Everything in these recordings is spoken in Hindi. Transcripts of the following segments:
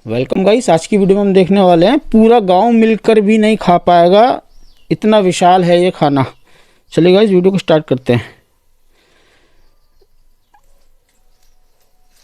Welcome guys. आज की वीडियो में हम देखने वाले हैं पूरा गांव मिलकर भी नहीं खा पाएगा, इतना विशाल है ये खाना। चलिए गाइस वीडियो को स्टार्ट करते हैं।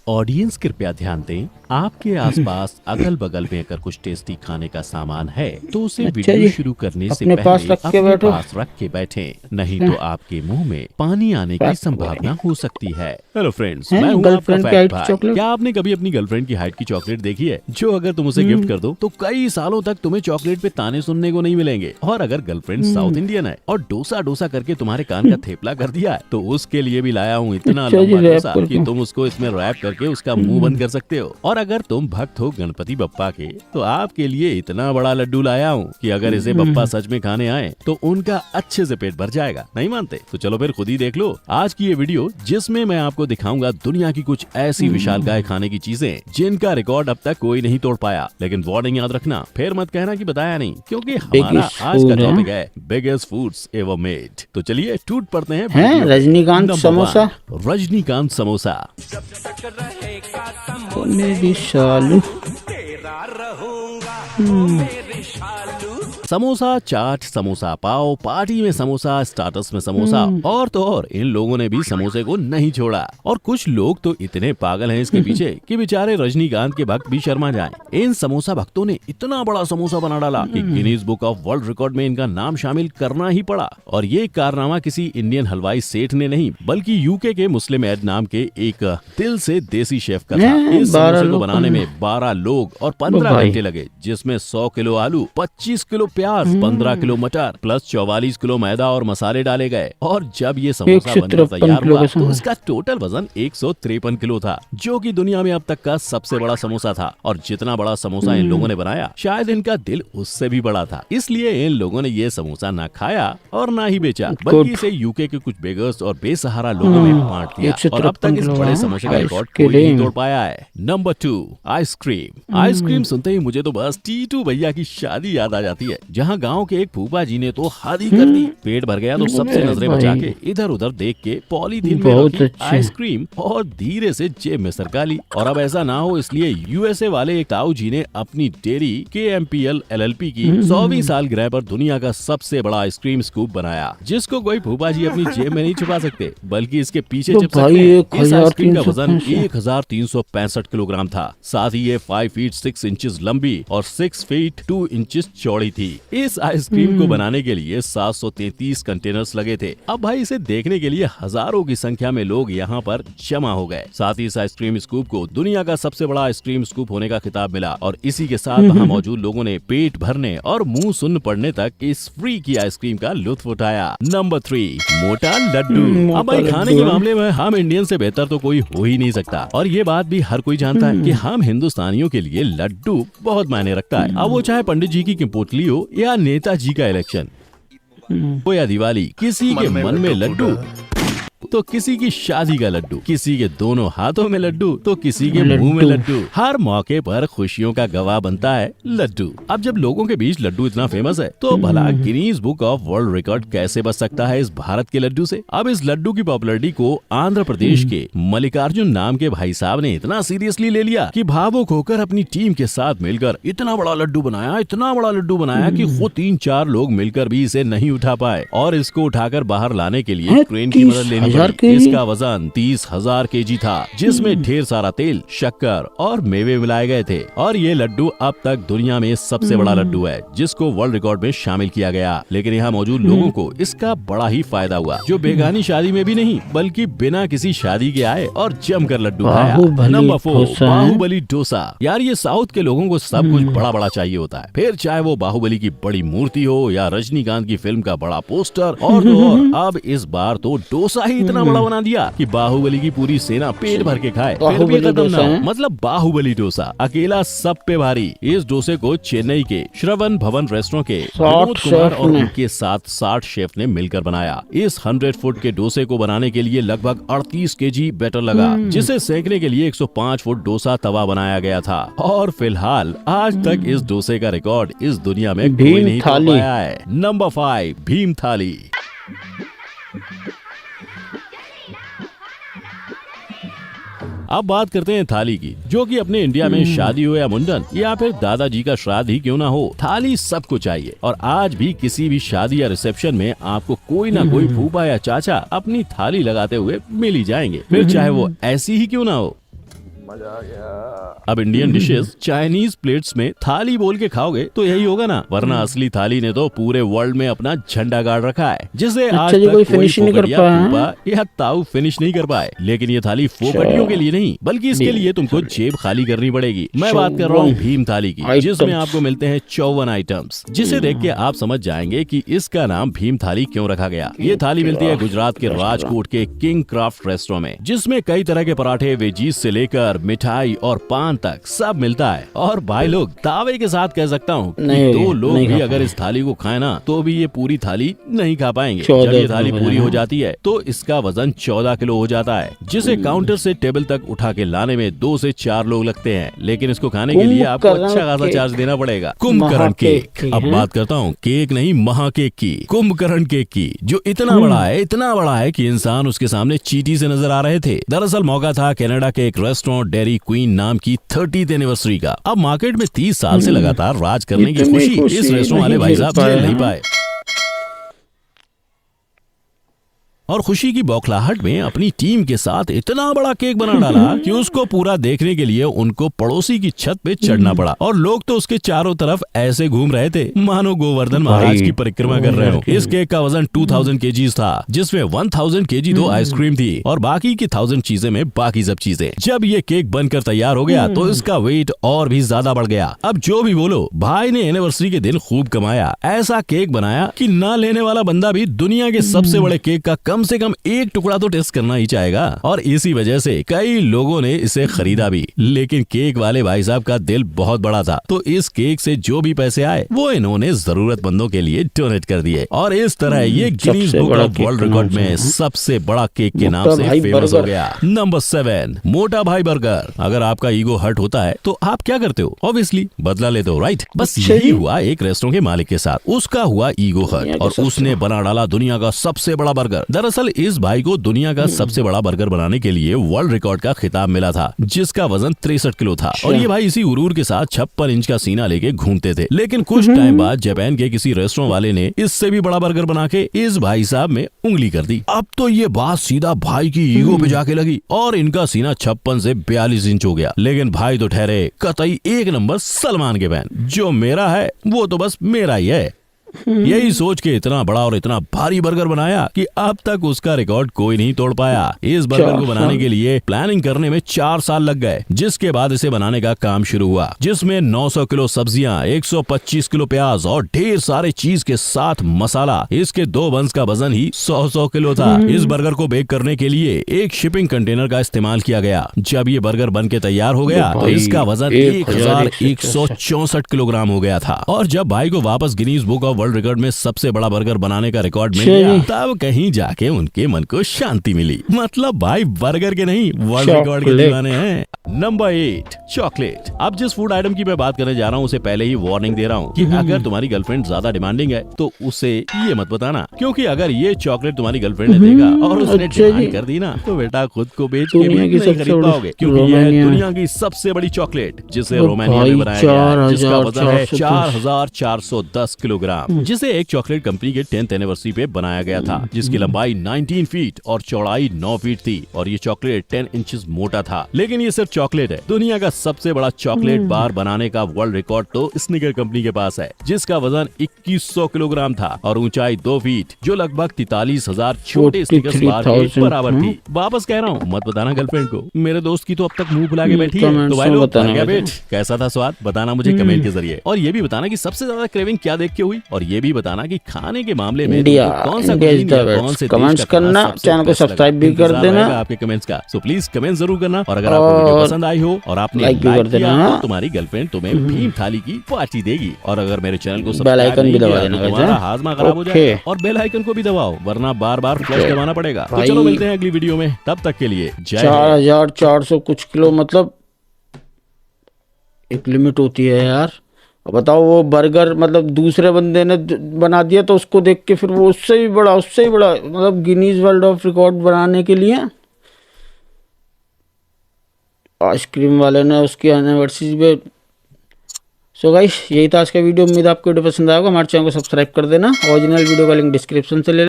ऑडियंस कृपया ध्यान दें, आपके आसपास अगल बगल में अगर कुछ टेस्टी खाने का सामान है तो उसे अच्छा वीडियो जी, शुरू करने से अपने पास पहले रख के अपने बैठो। पास रख के बैठें, नहीं तो आपके मुंह में पानी आने की संभावना हो सकती है। हेलो फ्रेंड्स, मैं हूं आपका गर्लफ्रेंड की फैक्ट हाइट की भाई। चॉकलेट। क्या आपने कभी अपनी गर्लफ्रेंड की हाइट की चॉकलेट देखी है, जो अगर तुम उसे गिफ्ट कर दो तो कई सालों तक तुम्हें चॉकलेट पे ताने सुनने को नहीं मिलेंगे? और अगर गर्लफ्रेंड साउथ इंडियन है और डोसा डोसा करके तुम्हारे कान का थेपला कर दिया है, तो उसके लिए भी लाया हूँ इतना अच्छा जी, लंबा रैप डोसा कि करके। तुम उसको इसमें रैप करके उसका मुंह बंद कर सकते हो। और अगर तुम भक्त हो गणपति बप्पा के, तो आपके लिए इतना बड़ा लड्डू लाया हूँ कि अगर इसे बप्पा सच में खाने आए तो उनका अच्छे से पेट भर जाएगा। नहीं मानते तो चलो फिर खुद ही देख लो आज की ये वीडियो, जिसमें मैं आपको दिखाऊंगा दुनिया की कुछ ऐसी विशालकाय खाने की चीजें जिनका रिकॉर्ड अब तक कोई नहीं तोड़ पाया। लेकिन वार्निंग याद रखना, फिर मत कहना कि बताया नहीं, क्योंकि हमारा Biggest आज का food है। टॉपिक है बिगेस्ट फूड्स एवर मेड। तो चलिए टूट पड़ते हैं हैं वीडियो। रजनीकांत नंबर समोसा। 1, रजनीकांत समोसा। तो मेरी शालू। समोसा चाट, समोसा पाव, पार्टी में समोसा, स्टार्टर्स में समोसा, और तो और इन लोगों ने भी समोसे को नहीं छोड़ा। और कुछ लोग तो इतने पागल हैं इसके पीछे कि बेचारे रजनीकांत के भक्त भी शर्मा जाएं। इन समोसा भक्तों ने इतना बड़ा समोसा बना डाला कि Guinness book of world record में इनका नाम शामिल करना ही पड़ा। और ये कारनामा किसी इंडियन हलवाई सेठ ने नहीं, बल्कि यूके के मुस्लिम एड नाम के एक दिल से देसी शेफ का था। इस 12 समोसे को लोग बनाने में 12 लोग और 15 भाई। घंटे लगे, जिसमें 100 किलो आलू, 25 किलो प्याज, 15 किलो मटर प्लस 44 किलो मैदा और मसाले डाले गए। और जब ये समोसा बनकर 153 तैयार किलो हुआ का तो समोसा। इसका टोटल वजन 153 किलो था, जो कि दुनिया में अब तक का सबसे बड़ा समोसा था। और जितना बड़ा समोसा इन लोगों ने बनाया, शायद इनका दिल उससे भी बड़ा था। इसलिए इन लोगों ने ये समोसा ना खाया और ना ही बेचा, बल्कि इसे यूके के कुछ बेगर्स और बेसहारा लोगों में बांट दिया। और अब तक 153 इस किलो बड़े का समोसे का रिकॉर्ड कोई आइसक्रीम। नहीं तोड़ पाया है। Number 2, ice cream. आइसक्रीम सुनते ही मुझे तो बस टीटू भैया की शादी याद आ जाती है, जहाँ गांव के एक फूफा जी ने तो हद ही कर दी। पेट भर गया तो सबसे अरे नजरें भाई। बचा के इधर उधर देख के पॉलीथीन में बहुत रखी अच्छे। आइसक्रीम और धीरे से जेब में सरका ली। और अब ऐसा ना हो इसलिए यूएसए वाले एक ताऊ जी ने अपनी डेयरी KMPL LLP की 100वीं सालगिरह पर दुनिया का सबसे बड़ा आइसक्रीम स्कूप बनाया, जिसको कोई फूफा जी अपनी जेब में नहीं छुपा सकते, बल्कि इसके पीछे तो चिप भाई सकते हैं। इस आइसक्रीम का वजन 1365 1365 किलोग्राम था। साथ ही ये 5 फीट 6 इंचेस लंबी और 6 फीट 2 इंचेस चौड़ी थी। इस आइसक्रीम को बनाने के लिए 733 कंटेनर्स लगे थे। अब भाई इसे देखने के लिए हजारों की संख्या में लोग यहाँ पर जमा हो गए। साथ ही इस आइसक्रीम स्कूप को दुनिया का सबसे बड़ा आइसक्रीम स्कूप होने का खिताब मिला। और इसी के साथ वहाँ मौजूद लोगों ने पेट भरने और मुंह सुन्न पड़ने तक इस फ्री की आइसक्रीम का लुत्फ उठाया। नंबर 3, मोटा लड्डू। अब भाई खाने के मामले में हम इंडियन से बेहतर तो कोई हो ही नहीं सकता, और ये बात भी हर कोई जानता है कि हम हिंदुस्तानियों के लिए लड्डू बहुत मायने रखता है। अब वो चाहे पंडित जी की किंपोटली हो या नेताजी का इलेक्शन हो या दिवाली, किसी के मन में लड्डू तो किसी की शादी का लड्डू, किसी के दोनों हाथों में लड्डू तो किसी के मुंह में लड्डू। हर मौके पर खुशियों का गवाह बनता है लड्डू। अब जब लोगों के बीच लड्डू इतना फेमस है, तो भला Guinness book of world record कैसे बच सकता है इस भारत के लड्डू से? अब इस लड्डू की पॉपुलैरिटी को आंध्र प्रदेश के मल्लिकार्जुन नाम के भाई साहब ने इतना सीरियसली ले लिया कि भावुक होकर अपनी टीम के साथ मिलकर इतना बड़ा लड्डू बनाया, इतना बड़ा लड्डू बनाया कि खुद 3-4 लोग मिलकर भी इसे नहीं उठा पाए। और इसको उठाकर बाहर लाने के लिए क्रेन की मदद लेनी 30,000 पड़ी। केजी? इसका वजन 30,000 केजी था, जिसमें ढेर सारा तेल, शक्कर और मेवे मिलाए गए थे। और ये लड्डू अब तक दुनिया में सबसे बड़ा लड्डू है, जिसको वर्ल्ड रिकॉर्ड में शामिल किया गया। लेकिन यहाँ मौजूद लोगों को इसका बड़ा ही फायदा हुआ, जो बेगानी शादी में भी नहीं बल्कि बिना किसी शादी के आए और जमकर लड्डू खाया। बाहुबली नंबर 4, डोसा है। बाहुबली डोसा। यार ये साउथ के लोगों को सब कुछ बड़ा बड़ा चाहिए होता है, फिर चाहे वो बाहुबली की बड़ी मूर्ति हो या रजनीकांत की फिल्म का बड़ा पोस्टर। और तो और अब इस बार तो डोसा ही इतना बड़ा बना दिया कि बाहुबली की पूरी सेना पेट भर के खाए, फिर भी बाहुबली खत्म डोसा ना हो। है। मतलब बाहुबली डोसा अकेला सब पे भारी। इस डोसे को चेन्नई के श्रवण भवन रेस्टोरेंट के 60 विनोद कुमार शेफ और ने। उनके साथ 60 शेफ ने मिलकर बनाया। इस 100 फुट के डोसे को बनाने के लिए लगभग 38 केजी बैटर लगा, जिसे सेकने के लिए 105 फुट डोसा तवा बनाया गया था। और फिलहाल आज तक इस डोसे का रिकॉर्ड इस दुनिया में कोई भीम नहीं तोड़ थाली। पाया है। नंबर 5, भीम थाली। अब बात करते हैं थाली की, जो कि अपने इंडिया में शादी हो या मुंडन या फिर दादाजी का श्राद्ध ही क्यों ना हो, थाली सबको चाहिए। और आज भी किसी भी शादी या रिसेप्शन में आपको कोई ना कोई फूफा या चाचा अपनी थाली लगाते हुए मिल ही जाएंगे, फिर चाहे वो ऐसी ही क्यों ना हो। मजा आ गया। अब इंडियन डिशेस चाइनीज प्लेट्स में थाली बोल के खाओगे तो यही होगा ना, वरना असली थाली ने तो पूरे वर्ल्ड में अपना झंडा गाड़ रखा है, जिसे आज जी, तक कोई कोई फिनिश नहीं कर फोकटिया, पाया। फूफा या ताऊ फिनिश नहीं कर पाए। लेकिन ये थाली फोकटियों के लिए नहीं, बल्कि इसके लिए तुमको जेब खाली करनी पड़ेगी। मैं बात कर रहा हूँ भीम थाली की, जिसमें आपको मिलते हैं 54 आइटम्स, जिसे देख के आप समझ जाएंगे कि इसका नाम भीम थाली क्यों रखा गया। ये थाली मिलती है गुजरात के राजकोट के किंग क्राफ्ट रेस्टोरेंट में, जिसमें कई तरह के पराठे, वेजीज से लेकर मिठाई और पान तक सब मिलता है। और भाई लोग, दावे के साथ कह सकता हूँ कि 2 लोग भी अगर इस थाली को खाए ना तो भी ये पूरी थाली नहीं खा पाएंगे। जब ये थाली पूरी हो जाती है तो इसका वजन 14 किलो हो जाता है, जिसे काउंटर से टेबल तक उठा के लाने में 2 से 4 लोग लगते हैं। लेकिन इसको खाने के लिए आपको अच्छा खासा चार्ज देना पड़ेगा। कुंभकर्ण केक, अब बात करता हूँ केक नहीं महा केक की, कुंभकर्ण केक की, जो इतना बड़ा है कि इंसान उसके सामने चींटी से नजर आ रहे थे। दरअसल मौका था कनाडा के एक रेस्टोरेंट डेयरी क्वीन नाम की 30th एनिवर्सरी का। अब मार्केट में 30 साल से लगातार राज करने की खुशी इस रेस्टोरेंट वाले भाई साहब झेल नहीं पाए, और खुशी की बौखलाहट में अपनी टीम के साथ इतना बड़ा केक बना डाला कि उसको पूरा देखने के लिए उनको पड़ोसी की छत पे चढ़ना पड़ा। और लोग तो उसके चारों तरफ ऐसे घूम रहे थे मानो गोवर्धन महाराज की परिक्रमा कर रहे हो। इस केक का वजन 2000 kg था, जिसमें 1000 kg तो आइसक्रीम थी और बाकी की 1000 चीजें में बाकी सब चीजें। जब ये केक बनकर तैयार हो गया तो इसका वेट और भी ज्यादा बढ़ गया। अब जो भी बोलो, भाई ने एनिवर्सरी के दिन खूब कमाया, ऐसा केक बनाया कि ना लेने वाला बंदा भी दुनिया के सबसे बड़े केक का कम से कम एक टुकड़ा तो टेस्ट करना ही चाहेगा। और इसी वजह से कई लोगों ने इसे खरीदा भी। लेकिन केक वाले भाई साहब का दिल बहुत बड़ा था, तो इस केक से जो भी पैसे आए वो इन्होंने जरूरतमंदों के लिए डोनेट कर दिए। और इस तरह ये Guinness book of world record में सबसे बड़ा केक के नाम से फेमस हो गया। नंबर 7, मोटा भाई बर्गर। अगर आपका ईगो हर्ट होता है तो आप क्या करते हो? ऑब्वियसली बदला लेते हो, राइट? बस यही हुआ एक रेस्टोरेंट के मालिक के साथ। उसका हुआ ईगो हर्ट और उसने बना डाला दुनिया का सबसे बड़ा बर्गर। दरअसल इस भाई को दुनिया का सबसे बड़ा बर्गर बनाने के लिए वर्ल्ड रिकॉर्ड का खिताब मिला था, जिसका वजन 63 किलो था। और ये भाई इसी गुरूर के साथ 56 इंच का सीना लेके घूमते थे। लेकिन कुछ टाइम बाद जापान के किसी रेस्टोरेंट वाले ने इससे भी बड़ा बर्गर बना के इस भाई साहब में उंगली कर दी। अब तो ये बात सीधा भाई की ईगो पे जाके लगी और इनका सीना 56 से 42 इंच हो गया। लेकिन भाई तो ठहरे कतई एक नंबर सलमान के फैन, जो मेरा है वो तो बस मेरा ही है। यही सोच के इतना बड़ा और इतना भारी बर्गर बनाया कि अब तक उसका रिकॉर्ड कोई नहीं तोड़ पाया। इस बर्गर को बनाने के लिए प्लानिंग करने में 4 साल लग गए, जिसके बाद इसे बनाने का काम शुरू हुआ, जिसमें 900 किलो सब्जियां, 125 किलो प्याज और ढेर सारे चीज के साथ मसाला। इसके 2 बंस का वजन ही 100 किलो था। इस बर्गर को बेक करने के लिए एक शिपिंग कंटेनर का इस्तेमाल किया गया। जब ये बर्गर बन के तैयार हो गया तो इसका वजन 1164 किलोग्राम हो गया था। और जब भाई को वापस Guinness book of world record में सबसे बड़ा बर्गर बनाने का रिकॉर्ड मिल गया, तब कहीं जाके उनके मन को शांति मिली। मतलब भाई बर्गर के नहीं, वर्ल्ड रिकॉर्ड के दीवाने हैं। Number 8, chocolate. अब जिस फूड आइटम की मैं बात करने जा रहा हूँ उसे पहले ही वार्निंग दे रहा हूँ कि अगर तुम्हारी गर्लफ्रेंड ज्यादा डिमांडिंग है तो उसे ये मत बताना, क्योंकि अगर ये चॉकलेट तुम्हारी गर्लफ्रेंड ने देखा और उसने डिमांड कर दी ना तो बेटा खुद को बेच के भी नहीं खरीद पाओगे, क्योंकि यह है दुनिया की सबसे बड़ी चॉकलेट, जिसे रोमानिया में बनाया गया है, जिसका वजन है 4410 किलोग्राम, जिसे एक चॉकलेट कंपनी के 10th एनिवर्सरी पे बनाया गया था, जिसकी लंबाई 19 फीट और चौड़ाई 9 फीट थी। और ये चॉकलेट 10 इंचेस मोटा था। लेकिन ये सिर्फ चॉकलेट है, दुनिया का सबसे बड़ा चॉकलेट बार बनाने का वर्ल्ड रिकॉर्ड तो स्निकर कंपनी के पास है, जिसका वजन 2100 किलोग्राम था और ऊंचाई 2 फीट, जो लगभग 43,000 छोटे स्निकर्स बार के बराबर थी। वापस कह रहा हूँ, मत बताना गर्लफ्रेंड को। मेरे दोस्त की तो अब तक मुंह फुला के बैठी है। तो भाई लोग, कैसा था स्वाद बताना मुझे कमेंट के जरिए, और ये भी बताना कि सबसे ज्यादा क्रेविंग क्या देख के हुई, और ये भी बताना कि खाने के मामले में कौन सा कमेंट्स करना, चैनल को सब्सक्राइब भी कर देना आपके कमेंट्स का। सो प्लीज कमेंट जरूर करना, और अगर आपको वीडियो पसंद आई हो और आपने लाइक कर देना तो तुम्हारी गर्लफ्रेंड तुम्हें भीम थाली की पार्टी देगी। और अगर मेरे चैनल को बेल आइकन भी दबा देना, तुम्हारा हाजमा खराब हो जाए, और बेल आइकन को भी दबाओ, वरना बार बार फ्लैश दबाना पड़ेगा। तो चलो मिलते हैं अगली वीडियो में, तब तक के लिए जय। 4400 कुछ किलो, मतलब एक लिमिट होती है यार। बताओ, वो बर्गर मतलब दूसरे बंदे ने बना दिया तो उसको देख के फिर वो उससे भी बड़ा मतलब गिनीज वर्ल्ड ऑफ रिकॉर्ड बनाने के लिए आइसक्रीम वाले ने उसकी एनिवर्सरी पे। सो गाइस, यही था आज का वीडियो। उम्मीद आपको वीडियो पसंद आएगा। हमारे चैनल को सब्सक्राइब कर देना। ओरिजिनल वीडियो का लिंक डिस्क्रिप्शन से ले